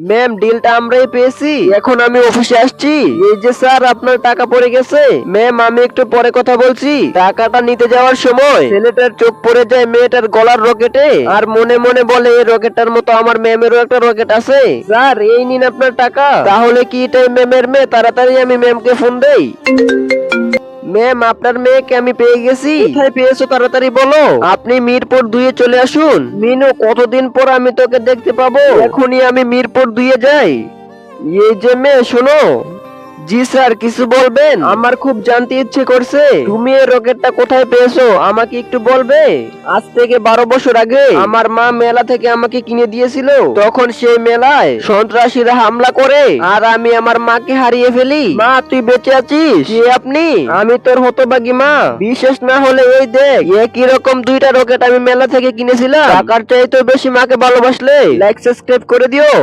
Ma'am, ডিলটা আমরাই পেয়েছি। এখন আমি অফিসে আসছি। এই যে স্যার, আপনার টাকা পড়ে গেছে। ম্যাম, আমি একটু পরে কথা বলছি। টাকাটা নিতে যাওয়ার সময় ছেলেটার চোখ পড়ে যায় মেয়েটার গলার রকেটে, আর মনে মনে বলে এই রকেটটার মতো আমার ম্যামেরও একটা রকেট আছে। স্যার, এই নিন আপনার টাকা। তাহলে কি এটাই ম্যামের মেয়ে? তাড়াতাড়ি আমি ম্যামকে ফোন দেই। ম্যাম, আপনার মেয়েকে আমি পেয়ে গেছি। কোথায় পেয়েছো তাড়াতাড়ি বলো। আপনি মিরপুর 2-এ চলে আসুন। মিনু, কতদিন পর আমি তোকে দেখতে পাবো। এখনই আমি মিরপুর 2-এ যাই। এই যে মেয়ে, শোনো। জি স্যার, কিছু বলবেন? আমার খুব জানতে ইচ্ছে করছে, তুমি এই রকেটটা কোথায় পেয়েছো, আমাকে একটু বলবে? আজ থেকে 12 বছর আগে আমার মা মেলা থেকে আমাকে কিনে দিয়েছিল। তখন সেই মেলায় সন্ত্রাসীরা হামলা করে আর আমি আমার মাকে হারিয়ে ফেলি। মা, তুই বেঁচে আছিস? কে আপনি? আমি তোর হতভাগী মা। বিশেষ না হলে এই দেখ, একই রকম 2টা রকেট আমি মেলা থেকে কিনেছিলাম। টাকার চাইতে বেশি মাকে ভালোবাসলে লাইক সাবস্ক্রাইব করে দিও।